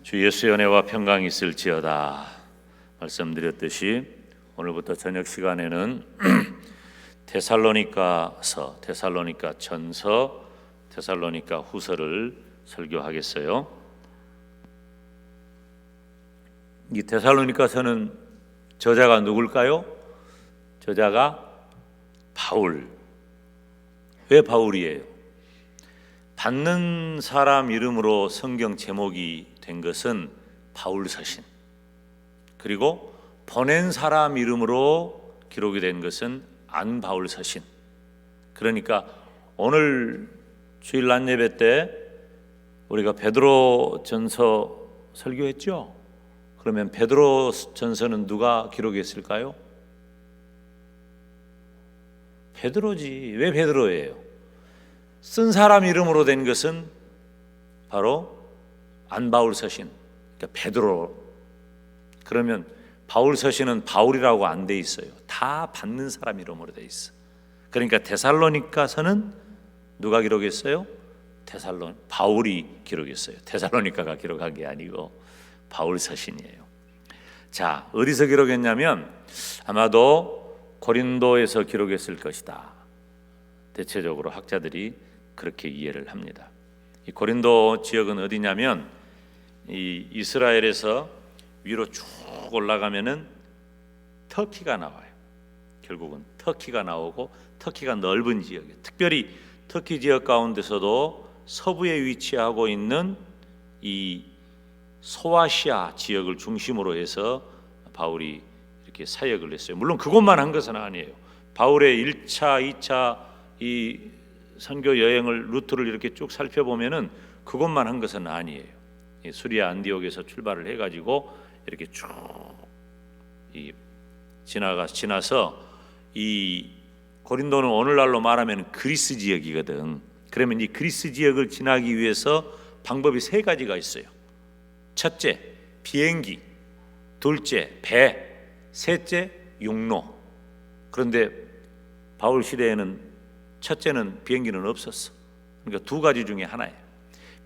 주 예수의 은혜와 평강이 있을지어다. 말씀드렸듯이 오늘부터 저녁 시간에는 데살로니가서, 데살로니가 전서, 데살로니가 후서를 설교하겠어요. 이 데살로니가서는 저자가 누굴까요? 저자가 바울. 왜 바울이에요? 받는 사람 이름으로 성경 제목이 된 것은 바울 서신, 그리고 보낸 사람 이름으로 기록이 된 것은 안 바울 서신. 그러니까 오늘 주일 낮 예배 때 우리가 베드로 전서 설교했죠? 그러면 베드로 전서는 누가 기록했을까요? 베드로지. 왜 베드로예요? 쓴 사람 이름으로 된 것은 바로 안 바울 서신, 그러니까 베드로. 그러면 바울 서신은 바울이라고 안 돼 있어요. 다 받는 사람 이름으로 돼 있어. 그러니까 데살로니가서는 누가 기록했어요? 바울이 기록했어요. 데살로니가가 기록한 게 아니고 바울 서신이에요. 자, 어디서 기록했냐면 아마도 고린도에서 기록했을 것이다. 대체적으로 학자들이 그렇게 이해를 합니다. 이 고린도 지역은 어디냐면 이 이스라엘에서 위로 쭉 올라가면은 터키가 나와요. 결국은 터키가 나오고, 터키가 넓은 지역이에요. 특별히 터키 지역 가운데서도 서부에 위치하고 있는 이 소아시아 지역을 중심으로 해서 바울이 이렇게 사역을 했어요. 물론 그것만 한 것은 아니에요. 바울의 1차, 2차 이 선교 여행을 루트를 이렇게 쭉 살펴보면은 그것만 한 것은 아니에요. 수리아 안디옥에서 출발을 해가지고 이렇게 쭉 지나서 이 고린도는 오늘날로 말하면 그리스 지역이거든. 그러면 이 그리스 지역을 지나기 위해서 방법이 세 가지가 있어요. 첫째, 비행기. 둘째, 배. 셋째, 육로. 그런데 바울 시대에는 첫째는 비행기는 없었어. 그러니까 두 가지 중에 하나예요.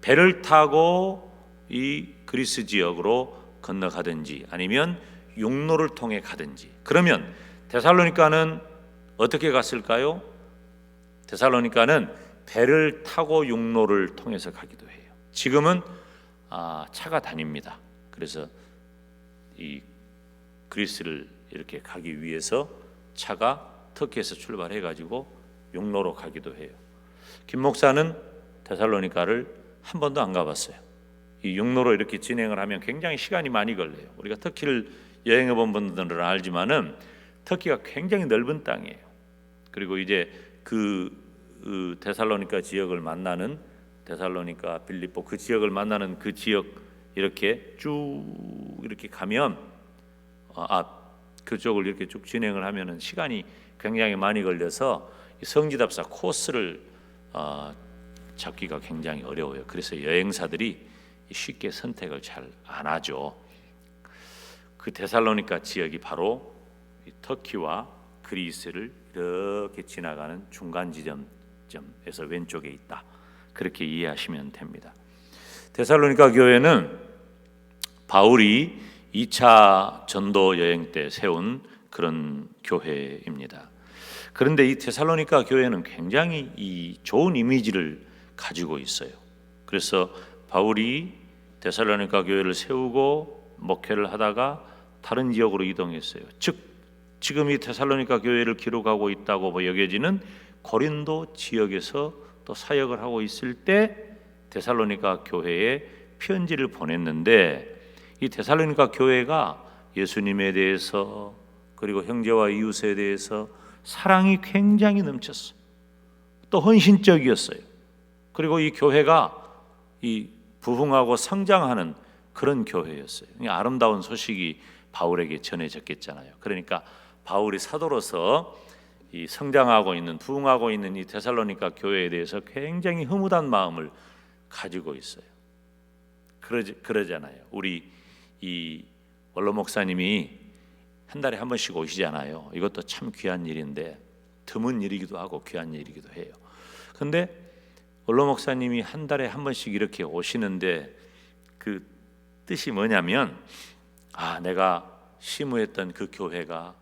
배를 타고 이 그리스 지역으로 건너가든지 아니면 육로를 통해 가든지. 그러면 데살로니가는 어떻게 갔을까요? 데살로니가는 배를 타고 육로를 통해서 가기도 해요. 지금은 차가 다닙니다. 그래서 이 그리스를 이렇게 가기 위해서 차가 터키에서 출발해 가지고 육로로 가기도 해요. 김 목사는 데살로니가를 한 번도 안 가봤어요. 이 육로로 이렇게 진행을 하면 굉장히 시간이 많이 걸려요. 우리가 터키를 여행해 본 분들은 알지만은 터키가 굉장히 넓은 땅이에요. 그리고 이제 그 데살로니가 지역을 만나는 데살로니가, 빌립보 그 지역을 만나는 그 지역 이렇게 쭉 이렇게 가면 그쪽을 이렇게 쭉 진행을 하면은 시간이 굉장히 많이 걸려서 성지답사 코스를 잡기가 굉장히 어려워요. 그래서 여행사들이 쉽게 선택을 잘 안 하죠. 그 데살로니가 지역이 바로 터키와 그리스를 이렇게 지나가는 중간 지점에서 왼쪽에 있다. 그렇게 이해하시면 됩니다. 데살로니가 교회는 바울이 2차 전도 여행 때 세운 그런 교회입니다. 그런데 이 데살로니가 교회는 굉장히 이 좋은 이미지를 가지고 있어요. 그래서 바울이 데살로니가 교회를 세우고 목회를 하다가 다른 지역으로 이동했어요. 즉 지금 이 데살로니가 교회를 기록하고 있다고 여겨지는 고린도 지역에서 또 사역을 하고 있을 때 데살로니가 교회에 편지를 보냈는데, 이 데살로니가 교회가 예수님에 대해서 그리고 형제와 이웃에 대해서 사랑이 굉장히 넘쳤어요. 또 헌신적이었어요. 그리고 이 교회가 이 부흥하고 성장하는 그런 교회였어요. 아름다운 소식이 바울에게 전해졌겠잖아요. 그러니까 바울이 사도로서 이 성장하고 있는, 부흥하고 있는 이 데살로니가 교회에 대해서 굉장히 흐뭇한 마음을 가지고 있어요. 그러잖아요. 우리 이 원로 목사님이 한 달에 한 번씩 오시잖아요. 이것도 참 귀한 일인데, 드문 일이기도 하고 귀한 일이기도 해요. 근데 원로 목사님이 한 달에 한 번씩 이렇게 오시는데 그 뜻이 뭐냐면 내가 심우했던 그 교회가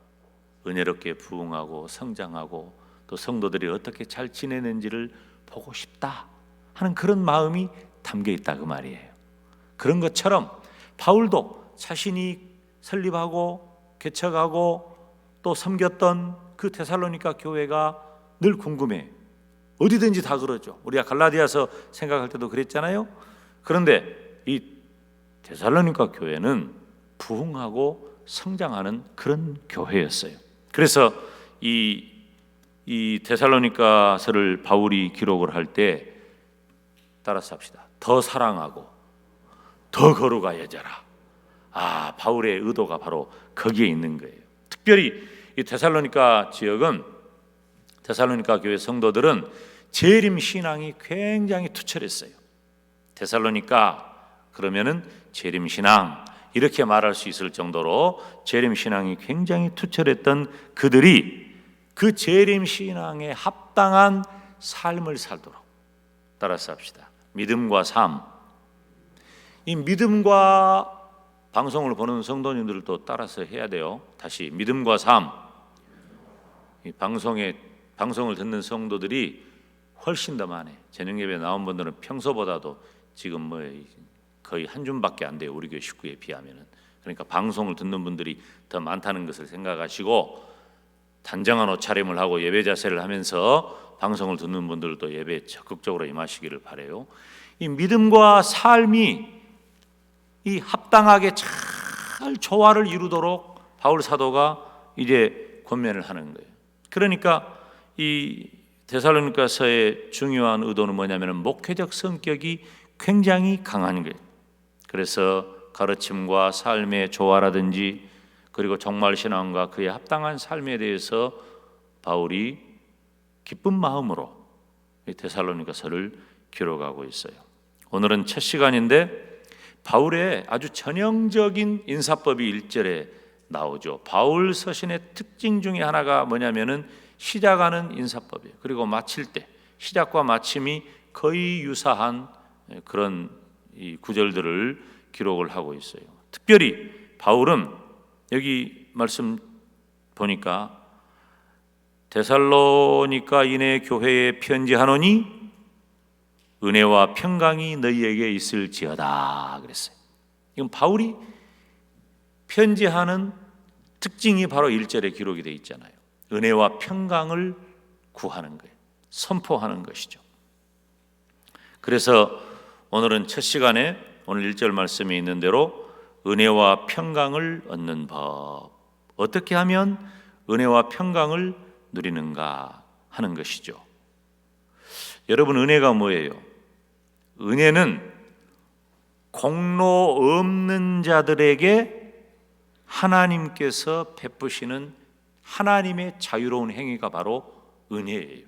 은혜롭게 부흥하고 성장하고 또 성도들이 어떻게 잘 지내는지를 보고 싶다 하는 그런 마음이 담겨 있다 그 말이에요. 그런 것처럼 바울도 자신이 설립하고 개척하고 또 섬겼던 그 데살로니가 교회가 늘 궁금해. 어디든지 다 그러죠. 우리가 갈라디아서 생각할 때도 그랬잖아요. 그런데 이 데살로니가 교회는 부흥하고 성장하는 그런 교회였어요. 그래서 이 데살로니가서를 바울이 기록을 할 때 따라서 합시다. 더 사랑하고 더 거룩하여져라. 바울의 의도가 바로 거기에 있는 거예요. 특별히 이 데살로니가 지역은 데살로니가 교회 성도들은 재림 신앙이 굉장히 투철했어요. 데살로니가 그러면은 재림 신앙 이렇게 말할 수 있을 정도로 재림 신앙이 굉장히 투철했던 그들이 그 재림 신앙에 합당한 삶을 살도록 따라서 합시다. 믿음과 삶. 이 믿음과 방송을 보는 성도님들도 따라서 해야 돼요. 다시 믿음과 삶. 이 방송을 듣는 성도들이 훨씬 더 많아요. 저녁 예배 나온 분들은 평소보다도 지금 거의 한 줌밖에 안 돼요. 우리 교회 식구에 비하면은. 그러니까 방송을 듣는 분들이 더 많다는 것을 생각하시고 단정한 옷차림을 하고 예배 자세를 하면서 방송을 듣는 분들도 예배에 적극적으로 임하시기를 바라요. 이 믿음과 삶이 이 합당하게 잘 조화를 이루도록 바울 사도가 이제 권면을 하는 거예요. 그러니까 이 데살로니가서의 중요한 의도는 뭐냐면 목회적 성격이 굉장히 강한 거예요. 그래서 가르침과 삶의 조화라든지 그리고 정말 신앙과 그에 합당한 삶에 대해서 바울이 기쁜 마음으로 데살로니가서를 기록하고 있어요. 오늘은 첫 시간인데 바울의 아주 전형적인 인사법이 1절에 나오죠. 바울 서신의 특징 중에 하나가 뭐냐면은 시작하는 인사법이에요. 그리고 마칠 때 시작과 마침이 거의 유사한 그런 이 구절들을 기록을 하고 있어요. 특별히 바울은 여기 말씀 보니까 데살로니가인의 교회에 편지하노니 은혜와 평강이 너희에게 있을지어다 그랬어요. 이건 바울이 편지하는 특징이 바로 1절에 기록이 되어 있잖아요. 은혜와 평강을 구하는 거예요. 선포하는 것이죠. 그래서 오늘은 첫 시간에 오늘 1절 말씀에 있는 대로 은혜와 평강을 얻는 법, 어떻게 하면 은혜와 평강을 누리는가 하는 것이죠. 여러분, 은혜가 뭐예요? 은혜는 공로 없는 자들에게 하나님께서 베푸시는 하나님의 자유로운 행위가 바로 은혜예요.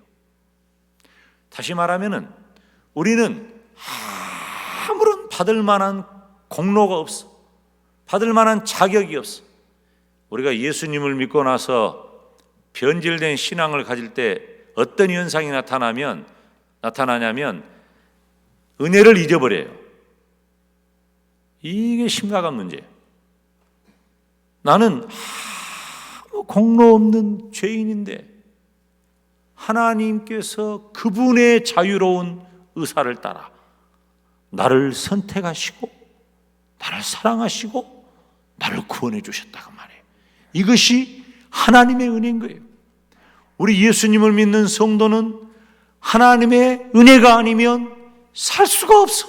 다시 말하면은 우리는 아무런 받을 만한 공로가 없어. 받을 만한 자격이 없어. 우리가 예수님을 믿고 나서 변질된 신앙을 가질 때 어떤 현상이 나타나냐면 은혜를 잊어버려요. 이게 심각한 문제예요. 나는 아무 공로 없는 죄인인데 하나님께서 그분의 자유로운 의사를 따라 나를 선택하시고 나를 사랑하시고 나를 구원해 주셨다고 말해요. 이것이 하나님의 은혜인 거예요. 우리 예수님을 믿는 성도는 하나님의 은혜가 아니면 살 수가 없어.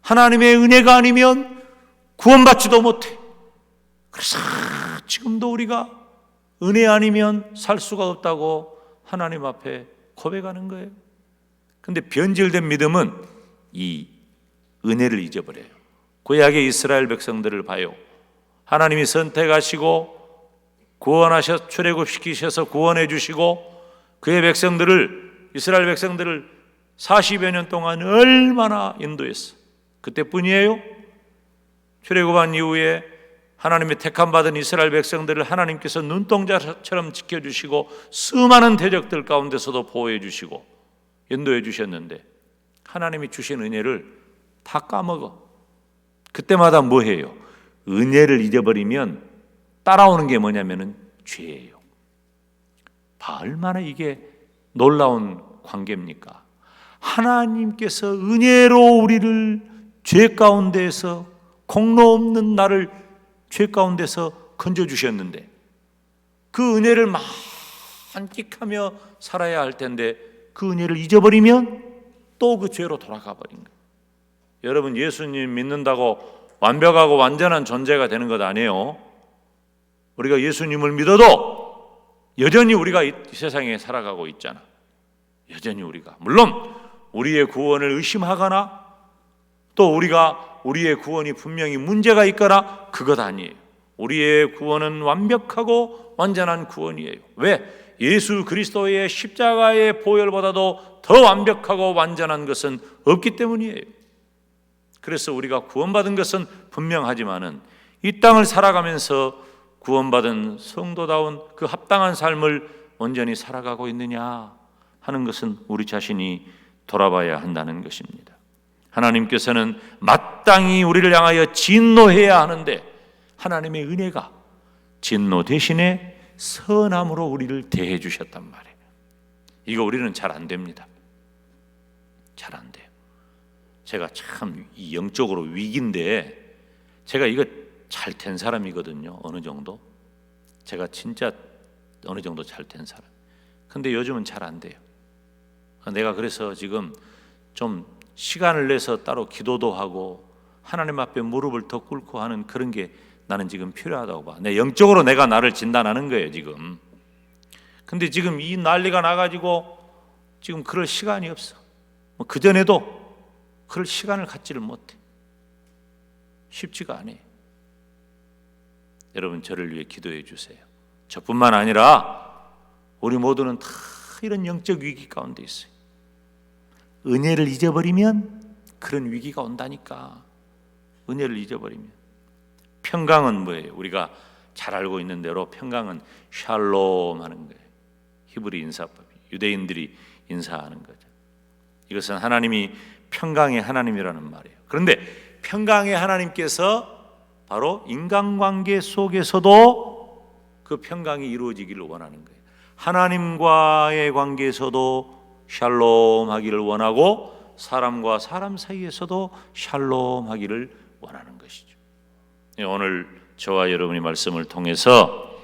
하나님의 은혜가 아니면 구원받지도 못해. 그래서 지금도 우리가 은혜 아니면 살 수가 없다고 하나님 앞에 고백하는 거예요. 그런데 변질된 믿음은 이 은혜를 잊어버려요. 구약의 이스라엘 백성들을 봐요. 하나님이 선택하시고 구원하셔 출애굽시키셔서 구원해 주시고 그의 백성들을 이스라엘 백성들을 40여 년 동안 얼마나 인도했어. 그때뿐이에요. 출애굽한 이후에 하나님의 택함 받은 이스라엘 백성들을 하나님께서 눈동자처럼 지켜주시고 수많은 대적들 가운데서도 보호해 주시고 인도해 주셨는데 하나님이 주신 은혜를 다 까먹어. 그때마다 뭐 해요? 은혜를 잊어버리면 따라오는 게 뭐냐면은 죄예요. 얼마나 이게 놀라운 관계입니까? 하나님께서 은혜로 우리를 죄 가운데에서, 공로 없는 나를 죄 가운데서 건져주셨는데 그 은혜를 만끽하며 살아야 할 텐데 그 은혜를 잊어버리면 또 그 죄로 돌아가 버린 거예요. 여러분, 예수님 믿는다고 완벽하고 완전한 존재가 되는 것 아니에요. 우리가 예수님을 믿어도 여전히 우리가 이 세상에 살아가고 있잖아. 여전히 우리가, 물론 우리의 구원을 의심하거나 또 우리의 구원이 분명히 문제가 있거나 그것 아니에요. 우리의 구원은 완벽하고 완전한 구원이에요. 왜? 예수 그리스도의 십자가의 보혈보다도 더 완벽하고 완전한 것은 없기 때문이에요. 그래서 우리가 구원받은 것은 분명하지만은 이 땅을 살아가면서 구원받은 성도다운 그 합당한 삶을 온전히 살아가고 있느냐 하는 것은 우리 자신이 돌아봐야 한다는 것입니다. 하나님께서는 마땅히 우리를 향하여 진노해야 하는데 하나님의 은혜가 진노 대신에 선함으로 우리를 대해 주셨단 말이에요. 이거 우리는 잘 안 됩니다. 잘 안 돼요. 제가 참 영적으로 위기인데 제가 이거 잘 된 사람이거든요. 어느 정도 제가 진짜 어느 정도 잘 된 사람. 근데 요즘은 잘 안 돼요. 내가 그래서 지금 좀 시간을 내서 따로 기도도 하고 하나님 앞에 무릎을 더 꿇고 하는 그런 게 나는 지금 필요하다고 봐. 영적으로 내가 나를 진단하는 거예요 지금. 근데 지금 이 난리가 나가지고 지금 그럴 시간이 없어. 그전에도 그럴 시간을 갖지를 못해. 쉽지가 않아요. 여러분, 저를 위해 기도해 주세요. 저뿐만 아니라 우리 모두는 다 이런 영적 위기 가운데 있어요. 은혜를 잊어버리면 그런 위기가 온다니까. 은혜를 잊어버리면. 평강은 뭐예요? 우리가 잘 알고 있는 대로 평강은 샬롬 하는 거예요. 히브리 인사법, 유대인들이 인사하는 거죠. 이것은 하나님이 평강의 하나님이라는 말이에요. 그런데 평강의 하나님께서 바로 인간관계 속에서도 그 평강이 이루어지기를 원하는 거예요. 하나님과의 관계에서도 샬롬 하기를 원하고 사람과 사람 사이에서도 샬롬 하기를 원하는 것이죠. 오늘 저와 여러분의 말씀을 통해서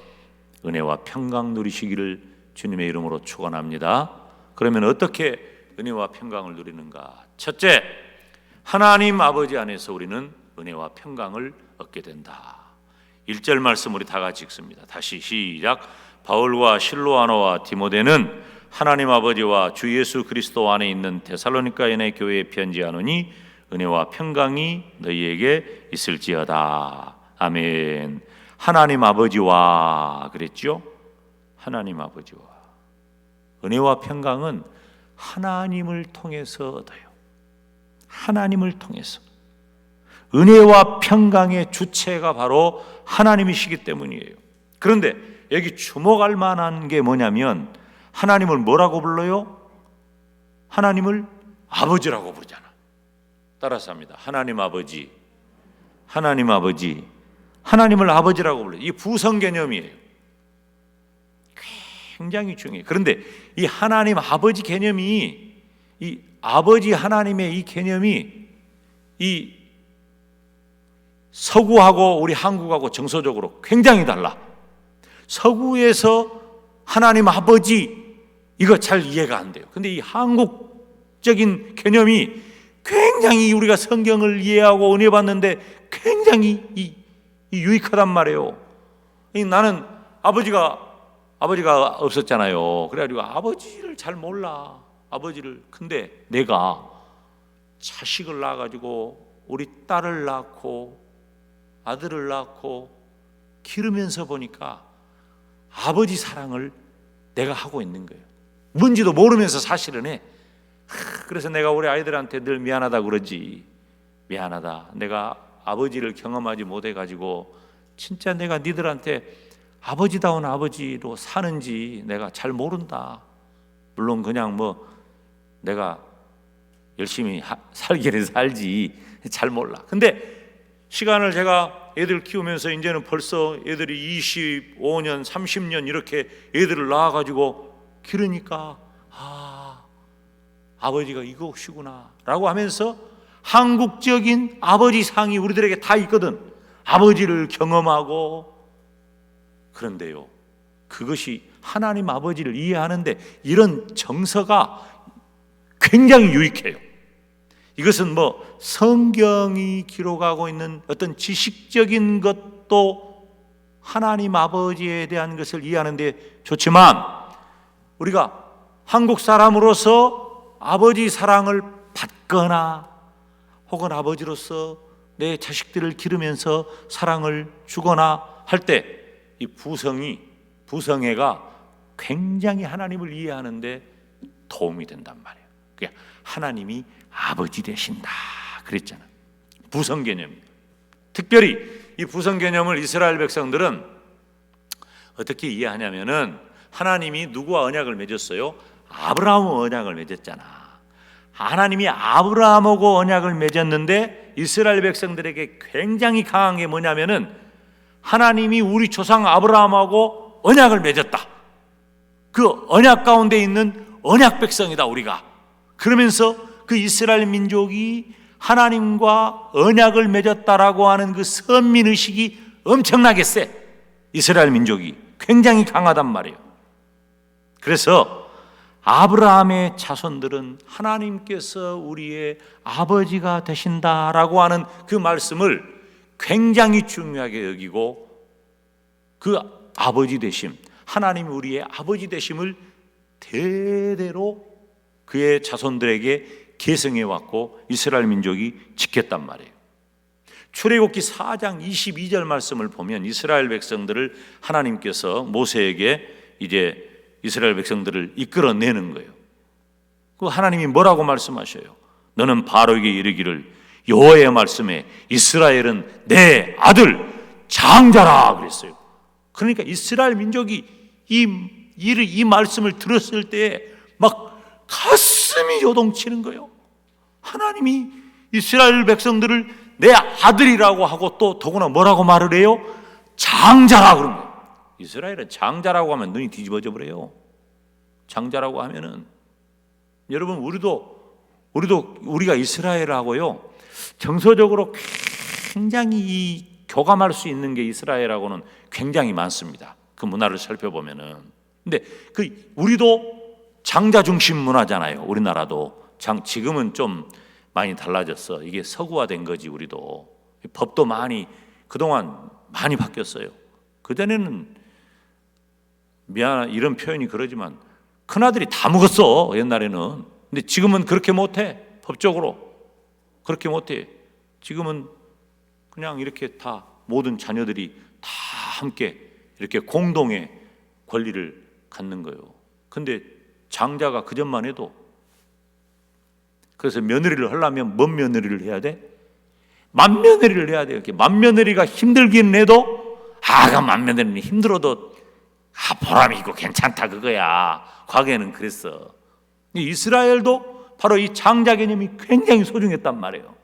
은혜와 평강 누리시기를 주님의 이름으로 축원합니다. 그러면 어떻게 은혜와 평강을 누리는가? 첫째, 하나님 아버지 안에서 우리는 은혜와 평강을 얻게 된다. 1절 말씀 우리 다 같이 읽습니다. 다시 시작. 바울과 실로아노와 디모데는 하나님 아버지와 주 예수 그리스도 안에 있는 데살로니가인의 교회에 편지하노니 은혜와 평강이 너희에게 있을지어다. 아멘. 하나님 아버지와 그랬죠? 하나님 아버지와. 은혜와 평강은 하나님을 통해서 얻어요. 하나님을 통해서. 은혜와 평강의 주체가 바로 하나님이시기 때문이에요. 그런데 여기 주목할 만한 게 뭐냐면 하나님을 뭐라고 불러요? 하나님을 아버지라고 부르잖아. 따라서 합니다. 하나님 아버지, 하나님 아버지, 하나님을 아버지라고 불러요. 이 부성 개념이에요. 굉장히 중요해요. 그런데 이 하나님 아버지 개념이, 이 아버지 하나님의 이 개념이 이 서구하고 우리 한국하고 정서적으로 굉장히 달라. 서구에서 하나님 아버지 이거 잘 이해가 안 돼요. 근데 이 한국적인 개념이 굉장히 우리가 성경을 이해하고 은혜 받는데 굉장히 이 유익하단 말이에요. 나는 아버지가 없었잖아요. 그래가지고 아버지를 잘 몰라. 아버지를. 근데 내가 자식을 낳아가지고 우리 딸을 낳고 아들을 낳고 기르면서 보니까 아버지 사랑을 내가 하고 있는 거예요. 뭔지도 모르면서 사실은 해. 그래서 내가 우리 아이들한테 늘 미안하다 그러지. 미안하다. 내가 아버지를 경험하지 못해가지고 진짜 내가 니들한테 아버지다운 아버지로 사는지 내가 잘 모른다. 물론 그냥 뭐 내가 열심히 살기는 살지 잘 몰라. 근데 시간을 제가 애들 키우면서 이제는 벌써 애들이 25년, 30년 이렇게 애들을 낳아가지고 기르니까 아버지가 이것이구나 라고 하면서 한국적인 아버지 상이 우리들에게 다 있거든. 아버지를 경험하고. 그런데요, 그것이 하나님 아버지를 이해하는데 이런 정서가 굉장히 유익해요. 이것은 뭐 성경이 기록하고 있는 어떤 지식적인 것도 하나님 아버지에 대한 것을 이해하는 데 좋지만, 우리가 한국 사람으로서 아버지 사랑을 받거나 혹은 아버지로서 내 자식들을 기르면서 사랑을 주거나 할 때 이 부성애가 굉장히 하나님을 이해하는데 도움이 된단 말이에요. 그러니까 하나님이 아버지 되신다 그랬잖아요. 부성 개념. 특별히 이 부성 개념을 이스라엘 백성들은 어떻게 이해하냐면은, 하나님이 누구와 언약을 맺었어요? 아브라함과 언약을 맺었잖아. 하나님이 아브라함하고 언약을 맺었는데 이스라엘 백성들에게 굉장히 강한 게 뭐냐면은, 하나님이 우리 조상 아브라함하고 언약을 맺었다. 그 언약 가운데 있는 언약 백성이다 우리가. 그러면서 그 이스라엘 민족이 하나님과 언약을 맺었다라고 하는 그 선민의식이 엄청나게 세. 이스라엘 민족이 굉장히 강하단 말이에요. 그래서 아브라함의 자손들은 하나님께서 우리의 아버지가 되신다라고 하는 그 말씀을 굉장히 중요하게 여기고, 그 아버지 되심, 하나님이 우리의 아버지 되심을 대대로 그의 자손들에게 계승해 왔고 이스라엘 민족이 지켰단 말이에요. 출애굽기 4장 22절 말씀을 보면 이스라엘 백성들을 하나님께서 모세에게 이제 이스라엘 백성들을 이끌어내는 거예요. 그 하나님이 뭐라고 말씀하셔요? 너는 바로에게 이르기를 여호와의 말씀에 이스라엘은 내 아들 장자라 그랬어요. 그러니까 이스라엘 민족이 이 말씀을 들었을 때 막 가슴이 요동치는 거예요. 하나님이 이스라엘 백성들을 내 아들이라고 하고 또 더구나 뭐라고 말을 해요? 장자라 그런 거예요. 이스라엘은 장자라고 하면 눈이 뒤집어져 버려요. 장자라고 하면은, 여러분 우리가 이스라엘하고요 정서적으로 굉장히 교감할 수 있는 게 이스라엘하고는 굉장히 많습니다. 그 문화를 살펴보면은. 근데 우리도 장자 중심 문화잖아요. 우리나라도 지금은 좀 많이 달라졌어. 이게 서구화된 거지. 우리도 법도 그동안 많이 바뀌었어요. 그전에는 이런 표현이 그러지만 큰아들이 다 먹었어 옛날에는. 근데 지금은 그렇게 못해. 법적으로 그렇게 못해. 지금은 그냥 이렇게 다 모든 자녀들이 다 함께 이렇게 공동의 권리를 갖는 거예요. 근데 장자가 그전만 해도, 그래서 며느리를 하려면 뭔 며느리를 해야 돼? 맏며느리를 해야 돼요. 이렇게 맏며느리가 힘들긴 해도 그 맏며느리는 힘들어도 보람이 있고 괜찮다 그거야. 과거에는 그랬어. 이스라엘도 바로 이 장자 개념이 굉장히 소중했단 말이에요.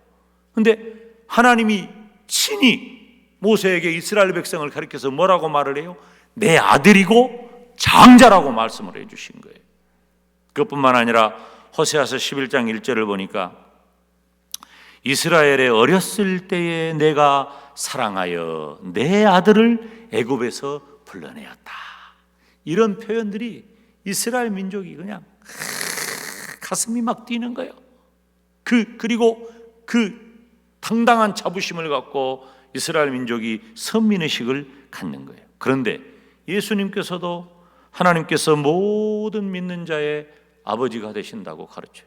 근데 하나님이 친히 모세에게 이스라엘 백성을 가리켜서 뭐라고 말을 해요? 내 아들이고 장자라고 말씀을 해주신 거예요. 그것뿐만 아니라 호세아서 11장 1절을 보니까 이스라엘의 어렸을 때에 내가 사랑하여 내 아들을 애굽에서 불러내었다. 이런 표현들이 이스라엘 민족이 그냥 가슴이 막 뛰는 거예요. 그리고 그 당당한 자부심을 갖고 이스라엘 민족이 선민의식을 갖는 거예요. 그런데 예수님께서도 하나님께서 모든 믿는 자의 아버지가 되신다고 가르쳐요.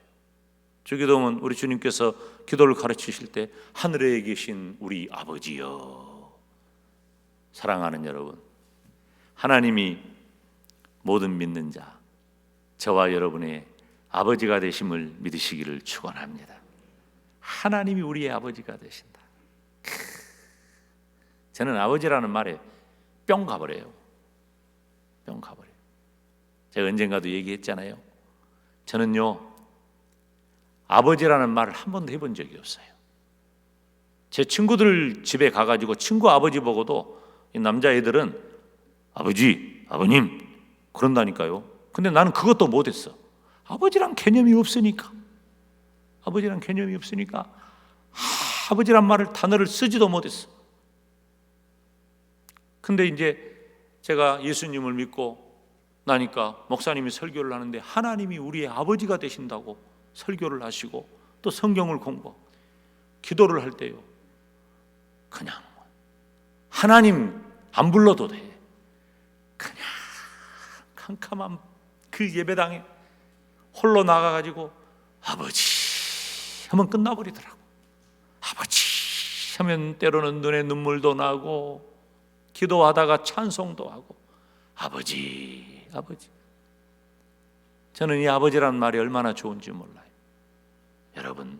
주기도문 우리 주님께서 기도를 가르치실 때 하늘에 계신 우리 아버지여. 사랑하는 여러분, 하나님이 모든 믿는 자, 저와 여러분의 아버지가 되심을 믿으시기를 축원합니다. 하나님이 우리의 아버지가 되신다. 저는 아버지라는 말에 뿅 가버려요. 뿅 가버려요. 제가 언젠가도 얘기했잖아요. 저는요 아버지라는 말을 한 번도 해본 적이 없어요. 제 친구들 집에 가가지고 친구 아버지 보고도 이 남자애들은 아버지, 아버님 그런다니까요. 근데 나는 그것도 못했어. 아버지란 개념이 없으니까. 아버지란 개념이 없으니까 아버지란 단어를 쓰지도 못했어. 근데 이제 제가 예수님을 믿고 나니까 목사님이 설교를 하는데 하나님이 우리의 아버지가 되신다고 설교를 하시고 또 성경을 공부하고 기도를 할 때요, 그냥 하나님 안 불러도 돼. 그냥 캄캄한 그 예배당에 홀로 나가가지고 아버지 하면 끝나버리더라고. 아버지 하면 때로는 눈에 눈물도 나고 기도하다가 찬송도 하고 아버지, 아버지. 저는 이 아버지란 말이 얼마나 좋은지 몰라요. 여러분,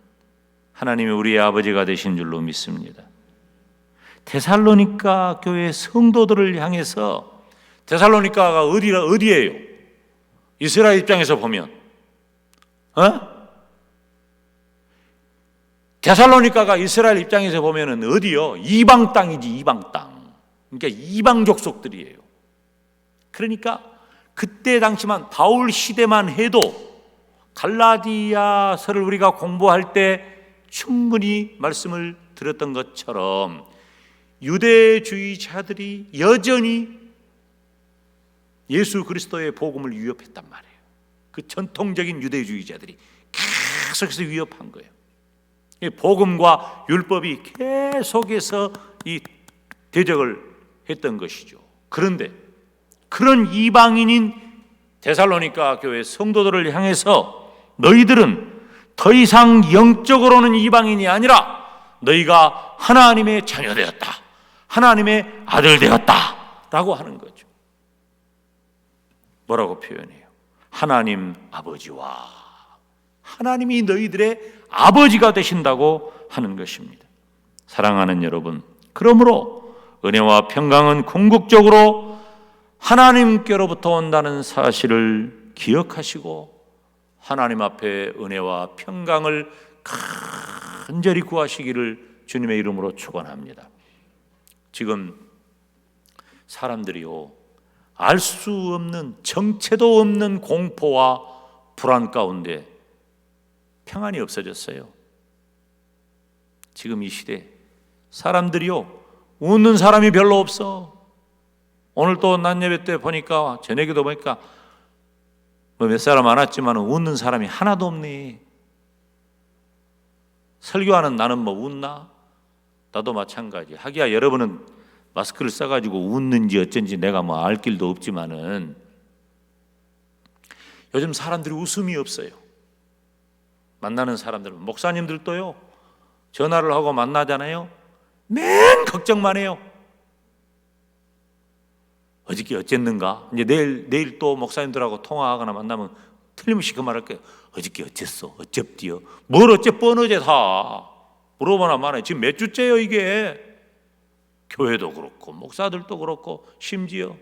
하나님이 우리의 아버지가 되신 줄로 믿습니다. 데살로니가 교회 성도들을 향해서, 데살로니가가 어디예요? 이스라엘 입장에서 보면 데살로니가가 이스라엘 입장에서 보면은 어디요? 이방 땅이지, 이방 땅. 그러니까 이방 족속들이에요. 그러니까 그때 당시만 바울 시대만 해도 갈라디아서를 우리가 공부할 때 충분히 말씀을 드렸던 것처럼 유대주의자들이 여전히 예수 그리스도의 복음을 위협했단 말이에요. 그 전통적인 유대주의자들이 계속해서 위협한 거예요. 복음과 율법이 계속해서 이 대적을 했던 것이죠. 그런데 그런 이방인인 데살로니가 교회 성도들을 향해서 너희들은 더 이상 영적으로는 이방인이 아니라 너희가 하나님의 자녀 되었다, 하나님의 아들 되었다 라고 하는 거죠. 뭐라고 표현해요? 하나님 아버지와 하나님이 너희들의 아버지가 되신다고 하는 것입니다. 사랑하는 여러분, 그러므로 은혜와 평강은 궁극적으로 하나님께로부터 온다는 사실을 기억하시고 하나님 앞에 은혜와 평강을 간절히 구하시기를 주님의 이름으로 축원합니다. 지금 사람들이요, 알 수 없는, 정체도 없는 공포와 불안 가운데 평안이 없어졌어요. 지금 이 시대 사람들이요, 웃는 사람이 별로 없어. 오늘 또 낮 예배 때 보니까, 저녁에도 보니까 몇 사람 안 왔지만 웃는 사람이 하나도 없네. 설교하는 나는 뭐 웃나? 나도 마찬가지. 하기야 여러분은 마스크를 써가지고 웃는지 어쩐지 내가 뭐 알 길도 없지만은 요즘 사람들이 웃음이 없어요. 만나는 사람들은, 목사님들도요, 전화를 하고 만나잖아요. 맨 걱정만 해요. 어저께 어쨌는가? 이제 내일 또 목사님들하고 통화하거나 만나면 틀림없이 그 말할 거예요. 어저께 어쨌어? 어cep디요? 뭘 어째 뻔하제 다 물어보나 마나요. 지금 몇 주째요 이게. 교회도 그렇고 목사들도 그렇고 심지어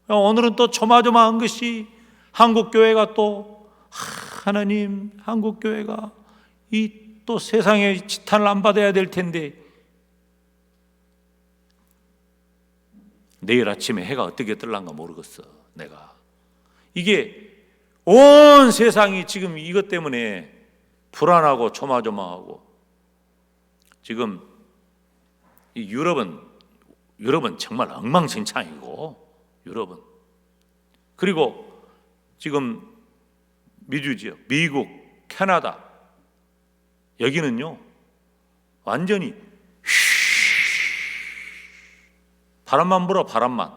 오늘은 또 조마조마한 것이 한국교회가 또 하나님, 한국교회가 이 또 세상의 지탄을 안 받아야 될 텐데 내일 아침에 해가 어떻게 뜰란가 모르겠어. 내가 이게 온 세상이 지금 이것 때문에 불안하고 조마조마하고, 지금 이 유럽은 정말 엉망진창이고, 유럽은, 그리고 지금 미주 지역, 미국, 캐나다, 여기는요 완전히 바람만 불어, 바람만.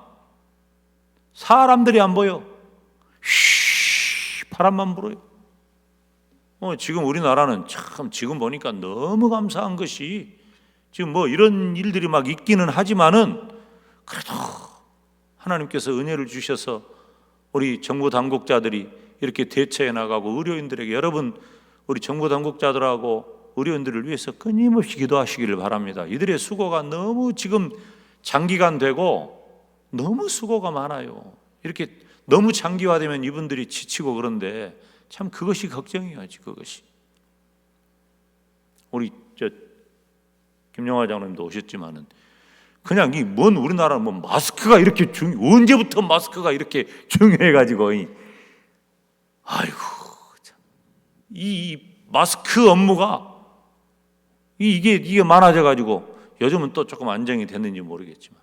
사람들이 안 보여. 바람만 불어요. 지금 우리나라는 참 지금 보니까 너무 감사한 것이, 지금 뭐 이런 일들이 막 있기는 하지만은 그래도 하나님께서 은혜를 주셔서 우리 정부 당국자들이 이렇게 대처해 나가고, 의료인들에게, 여러분 우리 정부 당국자들하고 의료인들을 위해서 끊임없이 기도하시기를 바랍니다. 이들의 수고가 너무 지금 장기간 되고 너무 수고가 많아요. 이렇게 너무 장기화되면 이분들이 지치고 그런데 참 그것이 걱정이야지. 그것이 우리 김영하 장로님도 오셨지만은 그냥 이 먼 우리나라 뭐 마스크가 이렇게 언제부터 마스크가 이렇게 중요해가지고 아이고 참. 이 마스크 업무가 이게 많아져가지고 요즘은 또 조금 안정이 됐는지 모르겠지만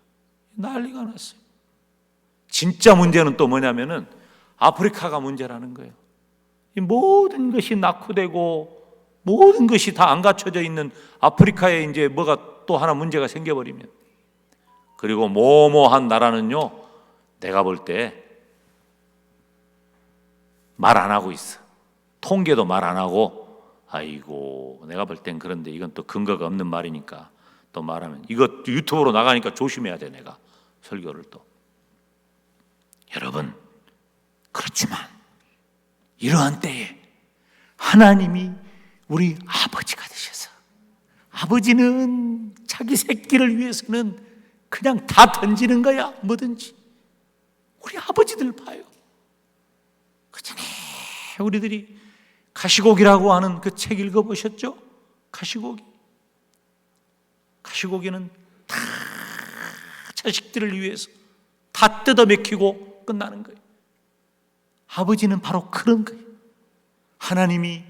난리가 났어요. 진짜 문제는 또 뭐냐면은 아프리카가 문제라는 거예요. 이 모든 것이 낙후되고 모든 것이 다 안 갖춰져 있는 아프리카에 이제 뭐가 또 하나 문제가 생겨버리면, 그리고 뭐뭐한 나라는요 내가 볼 때 말 안 하고 있어. 통계도 말 안 하고, 아이고 내가 볼 땐 그런데 이건 또 근거가 없는 말이니까 또 말하면 이거 유튜브로 나가니까 조심해야 돼. 내가 설교를 또. 여러분, 그렇지만 이러한 때에 하나님이 우리 아버지가 되셔서, 아버지는 자기 새끼를 위해서는 그냥 다 던지는 거야. 뭐든지. 우리 아버지들 봐요. 그 전에 우리들이 가시고기라고 하는 그 책 읽어보셨죠? 가시고기는 다 자식들을 위해서 다 뜯어 먹히고 끝나는 거예요. 아버지는 바로 그런 거예요. 하나님이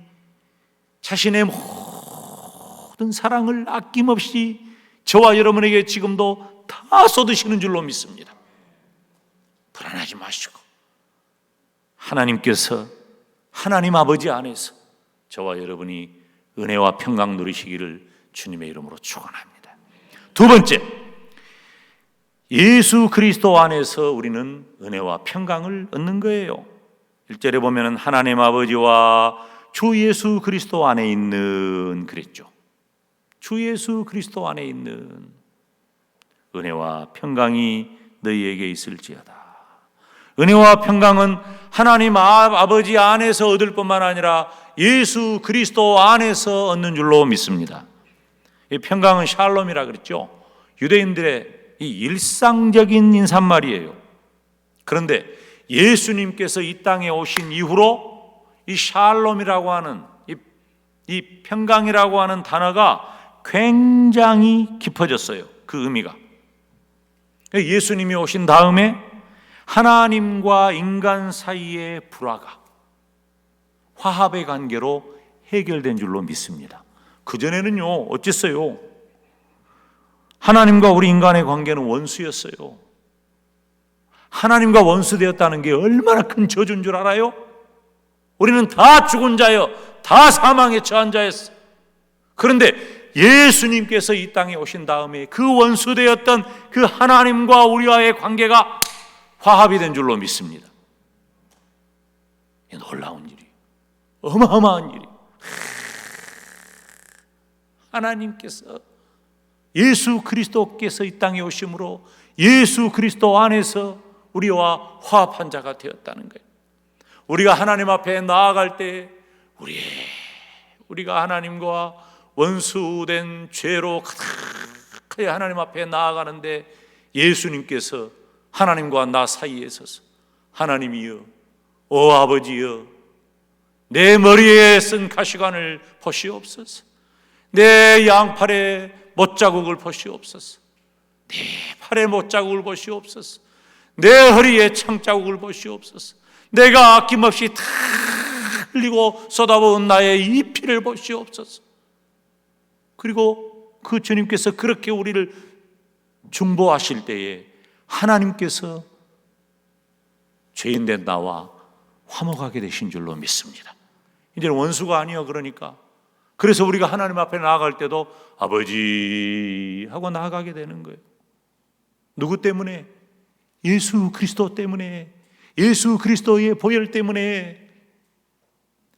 자신의 모든 사랑을 아낌없이 저와 여러분에게 지금도 다 쏟으시는 줄로 믿습니다. 불안하지 마시고 하나님께서, 하나님 아버지 안에서 저와 여러분이 은혜와 평강 누리시기를 주님의 이름으로 축원합니다. 두 번째, 예수 그리스도 안에서 우리는 은혜와 평강을 얻는 거예요. 1절에 보면은 하나님 아버지와 주 예수 그리스도 안에 있는, 그랬죠. 주 예수 그리스도 안에 있는 은혜와 평강이 너희에게 있을지어다. 은혜와 평강은 하나님 아버지 안에서 얻을 뿐만 아니라 예수 그리스도 안에서 얻는 줄로 믿습니다. 이 평강은 샬롬이라 그랬죠. 유대인들의 이 일상적인 인사말이에요. 그런데 예수님께서 이 땅에 오신 이후로 이 샬롬이라고 하는 이 평강이라고 하는 단어가 굉장히 깊어졌어요. 그 의미가. 예수님이 오신 다음에 하나님과 인간 사이의 불화가 화합의 관계로 해결된 줄로 믿습니다. 그전에는요 어땠어요? 하나님과 우리 인간의 관계는 원수였어요. 하나님과 원수되었다는 게 얼마나 큰 저주인 줄 알아요? 우리는 다 죽은 자여, 다 사망에 처한 자였어. 그런데 예수님께서 이 땅에 오신 다음에 그 원수되었던 그 하나님과 우리와의 관계가 화합이 된 줄로 믿습니다. 놀라운 일이, 어마어마한 일이. 하나님께서, 예수 그리스도께서 이 땅에 오심으로 예수 그리스도 안에서 우리와 화합한 자가 되었다는 거예요. 우리가 하나님 앞에 나아갈 때 우리가 하나님과 원수된 죄로 가득하게 하나님 앞에 나아가는데 예수님께서 하나님과 나 사이에 서서 하나님이여, 오 아버지여, 내 머리에 쓴 가시관을 보시옵소서. 내 양팔에 못자국을 보시옵소서. 내 팔에 못자국을 보시옵소서. 내 허리에 창자국을 보시옵소서. 내가 아낌없이 다 흘리고 쏟아부은 나의 이 피를 보시옵소서. 그리고 그 주님께서 그렇게 우리를 중보하실 때에 하나님께서 죄인된 나와 화목하게 되신 줄로 믿습니다. 이제는 원수가 아니요. 그러니까 그래서 우리가 하나님 앞에 나아갈 때도 아버지 하고 나아가게 되는 거예요. 누구 때문에? 예수 그리스도 때문에, 예수 그리스도의 보혈 때문에.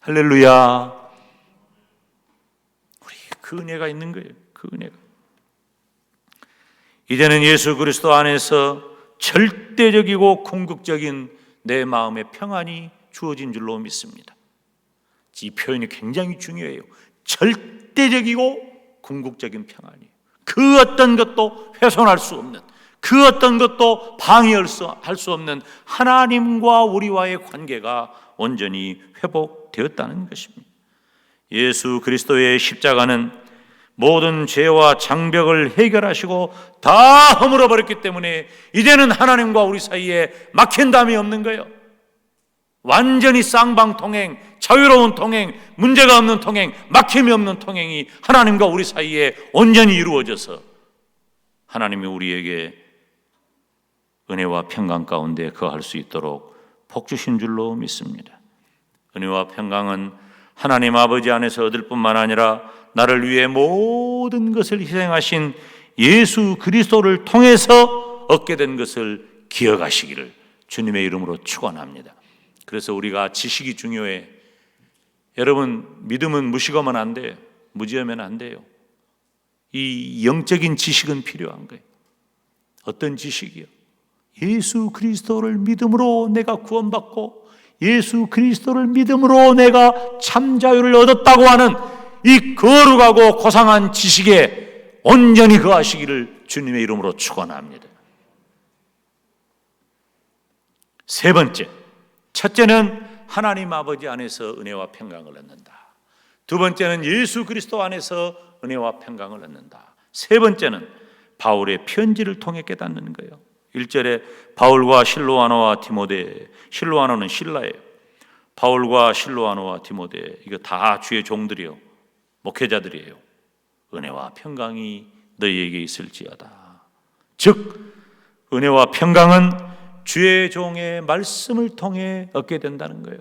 할렐루야. 우리 그 은혜가 있는 거예요. 그 은혜가. 이제는 예수 그리스도 안에서 절대적이고 궁극적인 내 마음의 평안이 주어진 줄로 믿습니다. 이 표현이 굉장히 중요해요. 절대적이고 궁극적인 평안이에요. 그 어떤 것도 훼손할 수 없는, 그 어떤 것도 방해할 수 없는 하나님과 우리와의 관계가 온전히 회복되었다는 것입니다. 예수 그리스도의 십자가는 모든 죄와 장벽을 해결하시고 다 허물어 버렸기 때문에 이제는 하나님과 우리 사이에 막힌 담이 없는 거예요. 완전히 쌍방통행, 자유로운 통행, 문제가 없는 통행, 막힘이 없는 통행이 하나님과 우리 사이에 온전히 이루어져서 하나님이 우리에게 은혜와 평강 가운데 거할 수 있도록 복 주신 줄로 믿습니다. 은혜와 평강은 하나님 아버지 안에서 얻을 뿐만 아니라 나를 위해 모든 것을 희생하신 예수 그리스도를 통해서 얻게 된 것을 기억하시기를 주님의 이름으로 축원합니다. 그래서 우리가 지식이 중요해. 여러분, 믿음은 무시하면 안 돼요. 무지하면 안 돼요. 이 영적인 지식은 필요한 거예요. 어떤 지식이요? 예수 그리스도를 믿음으로 내가 구원받고 예수 그리스도를 믿음으로 내가 참 자유를 얻었다고 하는 이 거룩하고 고상한 지식에 온전히 거하시기를 주님의 이름으로 축원합니다. 세 번째, 첫째는 하나님 아버지 안에서 은혜와 평강을 얻는다. 두 번째는 예수 그리스도 안에서 은혜와 평강을 얻는다. 세 번째는 바울의 편지를 통해 깨닫는 거예요. 1절에 바울과 실로아노와 디모데, 실로아노는 실라예요. 바울과 실로아노와 디모데, 이거 다 주의 종들이요, 목회자들이에요. 은혜와 평강이 너희에게 있을지어다. 즉 은혜와 평강은 주의 종의 말씀을 통해 얻게 된다는 거예요.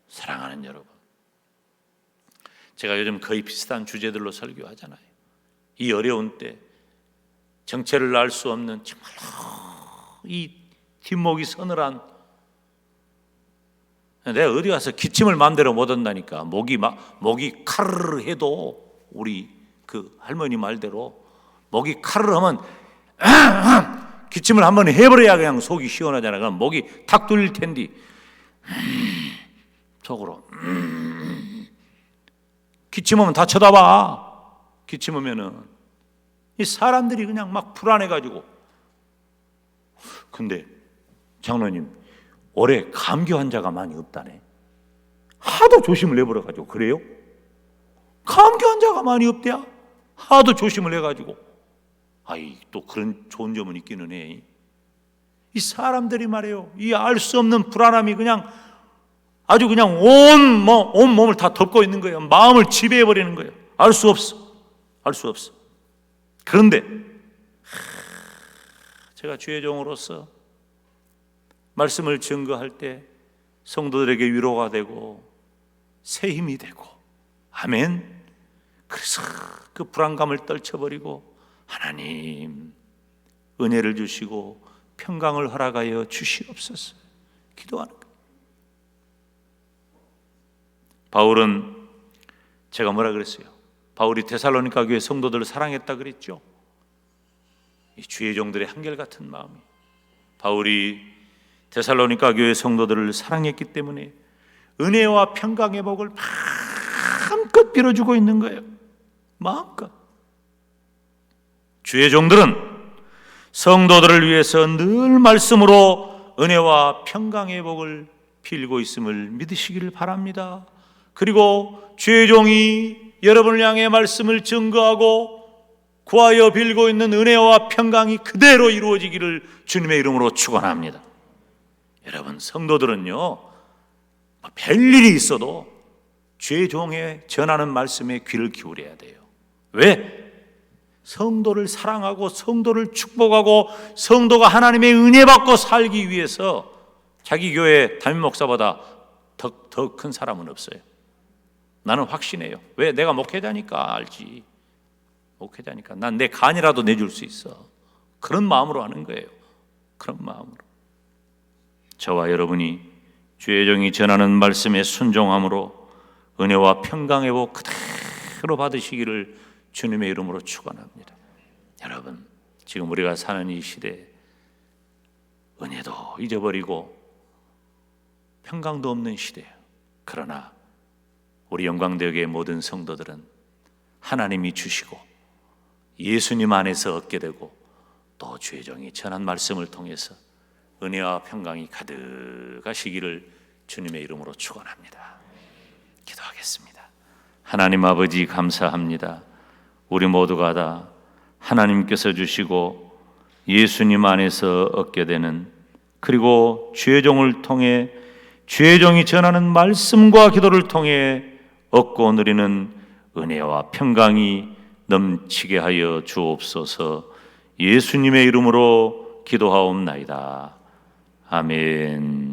사랑하는 여러분, 제가 요즘 거의 비슷한 주제들로 설교하잖아요. 이 어려운 때 정체를 알 수 없는 정말로 이 뒷목이 서늘한, 내가 어디 가서 기침을 마음대로 못 한다니까. 목이 카르르 해도 우리 그 할머니 말대로 목이 카르르 하면 기침을 한번 해버려야 그냥 속이 시원하잖아. 그럼 목이 탁 뚫릴 텐데 속으로 기침하면 다 쳐다봐. 기침하면은 이 사람들이 그냥 막 불안해가지고. 근데 장로님, 올해 감기 환자가 많이 없다네. 하도 조심을 해버려가지고. 그래요? 감기 환자가 많이 없대야? 하도 조심을 해가지고. 아이, 또 그런 좋은 점은 있기는 해. 이 사람들이 말이에요, 이 알 수 없는 불안함이 그냥 아주 그냥 온 몸을 다 덮고 있는 거예요. 마음을 지배해버리는 거예요. 알 수 없어. 알 수 없어. 그런데 제가 주의 종으로서 말씀을 증거할 때 성도들에게 위로가 되고 새 힘이 되고, 아멘. 그래서 그 불안감을 떨쳐버리고 하나님 은혜를 주시고 평강을 허락하여 주시옵소서 기도하는 거예요. 바울은, 제가 뭐라 그랬어요? 바울이 데살로니가 교회 성도들을 사랑했다 그랬죠. 이 주의 종들의 한결같은 마음이, 바울이 데살로니가 교회 성도들을 사랑했기 때문에 은혜와 평강의 복을 마음껏 빌어주고 있는 거예요. 마음껏. 주의 종들은 성도들을 위해서 늘 말씀으로 은혜와 평강의 복을 빌고 있음을 믿으시기를 바랍니다. 그리고 주의 종이 여러분을 향해 말씀을 증거하고 구하여 빌고 있는 은혜와 평강이 그대로 이루어지기를 주님의 이름으로 축원합니다. 여러분, 성도들은요, 별일이 있어도 주의 종에 전하는 말씀에 귀를 기울여야 돼요. 왜? 성도를 사랑하고 성도를 축복하고 성도가 하나님의 은혜 받고 살기 위해서 자기 교회 담임 목사보다 더 큰 사람은 없어요. 나는 확신해요. 왜? 내가 목회자니까 알지. 목회자니까 난 내 간이라도 내줄 수 있어. 그런 마음으로 하는 거예요. 그런 마음으로. 저와 여러분이 주의 종이 전하는 말씀에 순종함으로 은혜와 평강의 복 그대로 받으시기를 주님의 이름으로 축원합니다. 여러분, 지금 우리가 사는 이 시대에 은혜도 잊어버리고 평강도 없는 시대예요. 그러나 우리 영광대교의 모든 성도들은 하나님이 주시고 예수님 안에서 얻게 되고 또 주의 종이 전한 말씀을 통해서 은혜와 평강이 가득하시기를 주님의 이름으로 축원합니다. 기도하겠습니다. 하나님 아버지, 감사합니다. 우리 모두가 다 하나님께서 주시고 예수님 안에서 얻게 되는, 그리고 주의종을 통해 주의종이 전하는 말씀과 기도를 통해 얻고 누리는 은혜와 평강이 넘치게 하여 주옵소서. 예수님의 이름으로 기도하옵나이다. 아멘.